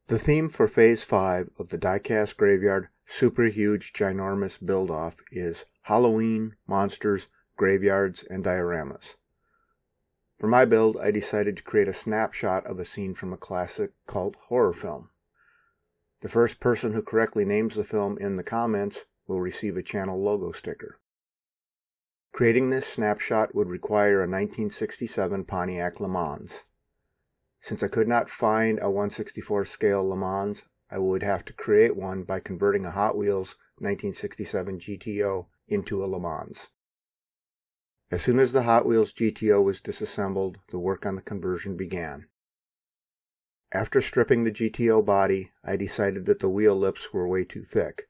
The theme for Phase 5 of the Diecast Graveyard Super Huge Ginormous Build-Off is Halloween, Monsters, Graveyards, and Dioramas. For my build, I decided to create a snapshot of a scene from a classic cult horror film. The first person who correctly names the film in the comments will receive a channel logo sticker. Creating this snapshot would require a 1967 Pontiac Le Mans. Since I could not find a 1/64 scale Le Mans, I would have to create one by converting a Hot Wheels 1967 GTO into a Le Mans. As soon as the Hot Wheels GTO was disassembled, the work on the conversion began. After stripping the GTO body, I decided that the wheel lips were way too thick.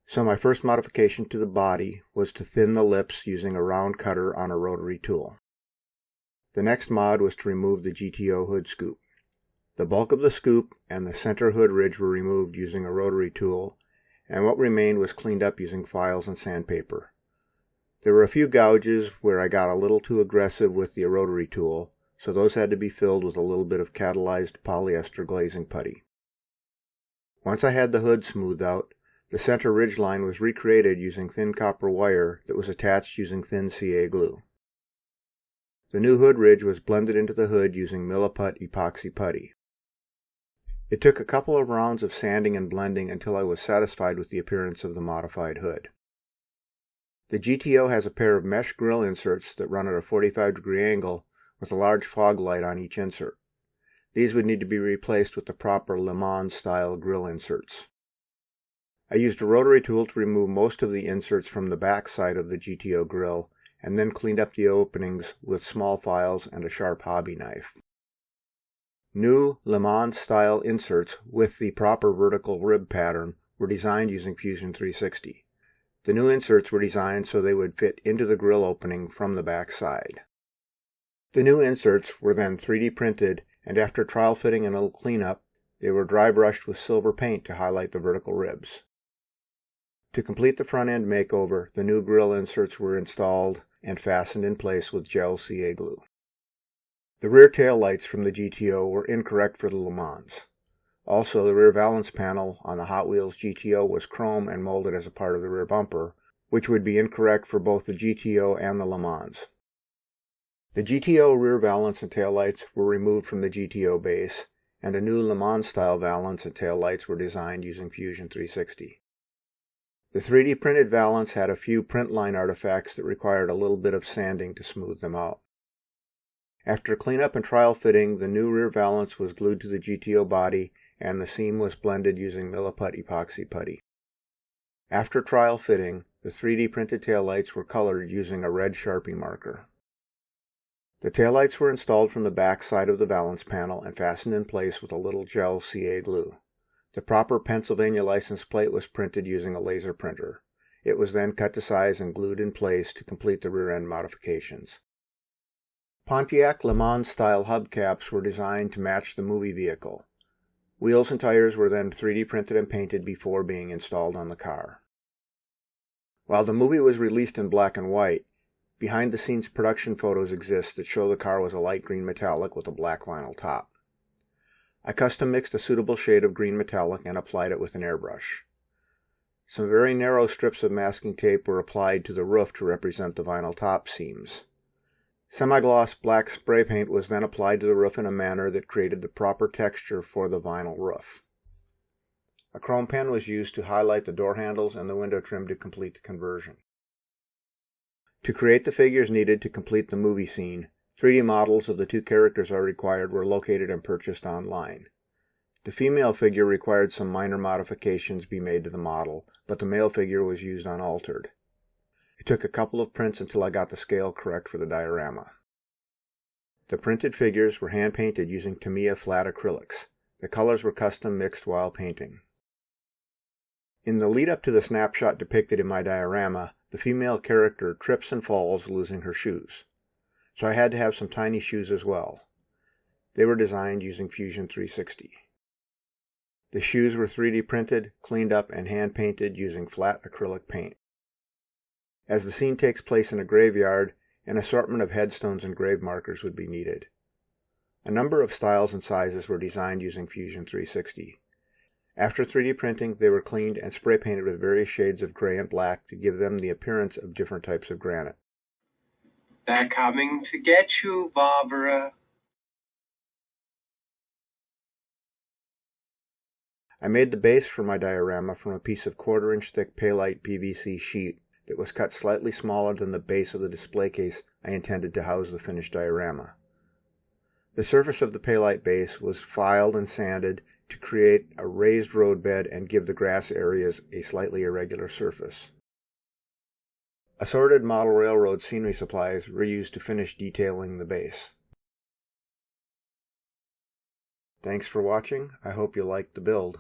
So my first modification to the body was to thin the lips using a round cutter on a rotary tool. The next mod was to remove the GTO hood scoop. The bulk of the scoop and the center hood ridge were removed using a rotary tool, and what remained was cleaned up using files and sandpaper. There were a few gouges where I got a little too aggressive with the rotary tool, so those had to be filled with a little bit of catalyzed polyester glazing putty. Once I had the hood smoothed out, the center ridge line was recreated using thin copper wire that was attached using thin CA glue. The new hood ridge was blended into the hood using Milliput epoxy putty. It took a couple of rounds of sanding and blending until I was satisfied with the appearance of the modified hood. The GTO has a pair of mesh grill inserts that run at a 45-degree angle with a large fog light on each insert. These would need to be replaced with the proper Le Mans-style grill inserts. I used a rotary tool to remove most of the inserts from the back side of the GTO grill and then cleaned up the openings with small files and a sharp hobby knife. New Le Mans-style inserts with the proper vertical rib pattern were designed using Fusion 360. The new inserts were designed so they would fit into the grill opening from the back side. The new inserts were then 3D printed, and after trial fitting and a little cleanup, they were dry brushed with silver paint to highlight the vertical ribs. To complete the front end makeover, the new grill inserts were installed and fastened in place with gel CA glue. The rear tail lights from the GTO were incorrect for the Le Mans. Also, the rear valance panel on the Hot Wheels GTO was chrome and molded as a part of the rear bumper, which would be incorrect for both the GTO and the Le Mans. The GTO rear valance and taillights were removed from the GTO base, and a new Le Mans-style valance and taillights were designed using Fusion 360. The 3D printed valance had a few print line artifacts that required a little bit of sanding to smooth them out. After cleanup and trial fitting, the new rear valance was glued to the GTO body and the seam was blended using Milliput epoxy putty. After trial fitting, the 3D printed taillights were colored using a red Sharpie marker. The taillights were installed from the back side of the valance panel and fastened in place with a little gel CA glue. The proper Pennsylvania license plate was printed using a laser printer. It was then cut to size and glued in place to complete the rear end modifications. Pontiac Le Mans-style hubcaps were designed to match the movie vehicle. Wheels and tires were then 3D printed and painted before being installed on the car. While the movie was released in black and white, behind-the-scenes production photos exist that show the car was a light green metallic with a black vinyl top. I custom mixed a suitable shade of green metallic and applied it with an airbrush. Some very narrow strips of masking tape were applied to the roof to represent the vinyl top seams. Semi-gloss black spray paint was then applied to the roof in a manner that created the proper texture for the vinyl roof. A chrome pen was used to highlight the door handles and the window trim to complete the conversion. To create the figures needed to complete the movie scene, 3D models of the two characters I required were located and purchased online. The female figure required some minor modifications be made to the model, but the male figure was used unaltered. It took a couple of prints until I got the scale correct for the diorama. The printed figures were hand-painted using Tamiya flat acrylics. The colors were custom mixed while painting. In the lead-up to the snapshot depicted in my diorama, the female character trips and falls, losing her shoes. So I had to have some tiny shoes as well. They were designed using Fusion 360. The shoes were 3D printed, cleaned up, and hand-painted using flat acrylic paint. As the scene takes place in a graveyard, an assortment of headstones and grave markers would be needed. A number of styles and sizes were designed using Fusion 360. After 3D printing, they were cleaned and spray painted with various shades of gray and black to give them the appearance of different types of granite. They're coming to get you, Barbara. I made the base for my diorama from a piece of 1/4-inch thick Palite PVC sheet that was cut slightly smaller than the base of the display case I intended to house the finished diorama. The surface of the Palite base was filed and sanded to create a raised roadbed and give the grass areas a slightly irregular surface. Assorted model railroad scenery supplies were used to finish detailing the base. Thanks for watching. I hope you liked the build.